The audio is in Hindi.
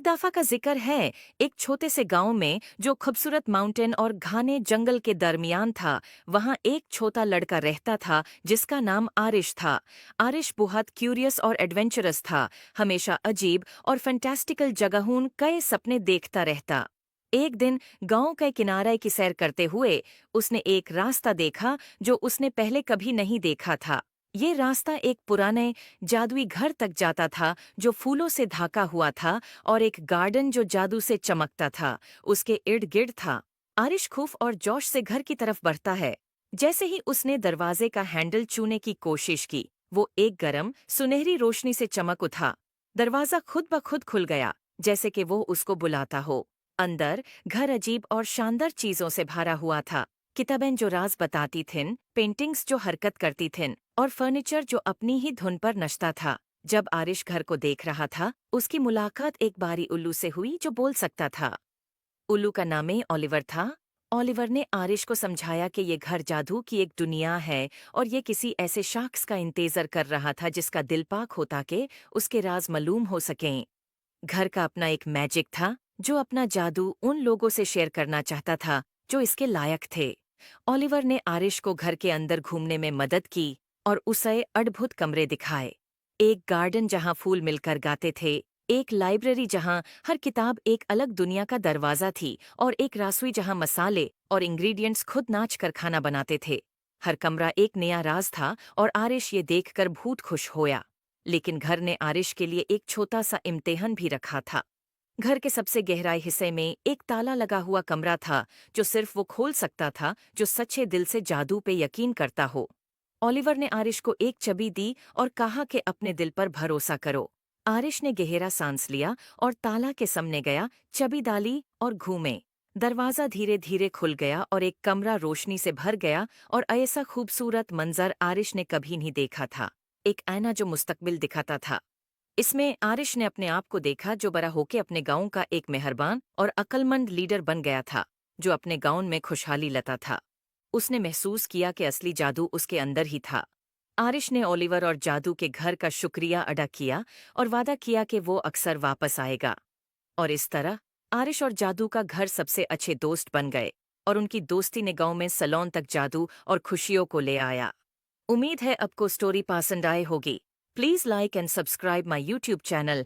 दफा का जिक्र है एक छोटे से गांव में जो खूबसूरत माउंटेन और घने जंगल के दरमियान था। वहां एक छोटा लड़का रहता था जिसका नाम आरिश था। आरिश बहुत क्यूरियस और एडवेंचरस था। हमेशा अजीब और फैंटास्टिकल जगहों कई सपने देखता रहता। एक दिन गांव के किनारे की सैर करते हुए उसने एक रास्ता देखा जो उसने पहले कभी नहीं देखा था। ये रास्ता एक पुराने जादुई घर तक जाता था जो फूलों से ढका हुआ था और एक गार्डन जो जादू से चमकता था उसके इर्द गिर्द था। आरिश खूफ और जोश से घर की तरफ बढ़ता है। जैसे ही उसने दरवाजे का हैंडल छूने की कोशिश की वो एक गरम सुनहरी रोशनी से चमक उठा। दरवाजा खुद ब खुद खुल गया जैसे कि वो उसको बुलाता हो। अंदर घर अजीब और शानदार चीजों से भरा हुआ था। किताबें जो राज बताती थीं, पेंटिंग्स जो हरकत करती थीं और फर्नीचर जो अपनी ही धुन पर नचता था। जब आरिश घर को देख रहा था उसकी मुलाकात एक बारी उल्लू से हुई जो बोल सकता था। उल्लू का नाम ओलिवर था। ओलिवर ने आरिश को समझाया कि ये घर जादू की एक दुनिया है और ये किसी ऐसे शख्स का इंतजार कर रहा था जिसका दिल पाक होता कि उसके राज मालूम हो सकें। घर का अपना एक मैजिक था जो अपना जादू उन लोगों से शेयर करना चाहता था जो इसके लायक थे। ओलिवर ने आरिश को घर के अंदर घूमने में मदद की और उसे अद्भुत कमरे दिखाए। एक गार्डन जहां फूल मिलकर गाते थे, एक लाइब्रेरी जहां हर किताब एक अलग दुनिया का दरवाजा थी और एक रसोई जहां मसाले और इंग्रेडिएंट्स खुद नाच कर खाना बनाते थे। हर कमरा एक नया राज था और आरिश ये देखकर बहुत खुश होया। लेकिन घर ने आरिश के लिए एक छोटा सा इम्तिहान भी रखा था। घर के सबसे गहराई हिस्से में एक ताला लगा हुआ कमरा था जो सिर्फ वो खोल सकता था जो सच्चे दिल से जादू पे यकीन करता हो। ओलिवर ने आरिश को एक चाबी दी और कहा कि अपने दिल पर भरोसा करो। आरिश ने गहरा सांस लिया और ताला के सामने गया, चाबी डाली और घूमे। दरवाजा धीरे धीरे खुल गया और एक कमरा रोशनी से भर गया और ऐसा खूबसूरत मंजर आरिश ने कभी नहीं देखा था। एक आईना जो मुस्तकबिल दिखाता था। इसमें आरिश ने अपने आप को देखा जो बड़ा होके अपने गांव का एक मेहरबान और अक्लमंद लीडर बन गया था जो अपने गांव में खुशहाली लाता था। उसने महसूस किया कि असली जादू उसके अंदर ही था। आरिश ने ओलिवर और जादू के घर का शुक्रिया अदा किया और वादा किया कि वो अक्सर वापस आएगा। और इस तरह आरिश और जादू का घर सबसे अच्छे दोस्त बन गए और उनकी दोस्ती ने गांव में सलोन तक जादू और खुशियों को ले आया। उम्मीद है आपको स्टोरी पसंद आए होगी। Please like and subscribe my YouTube channel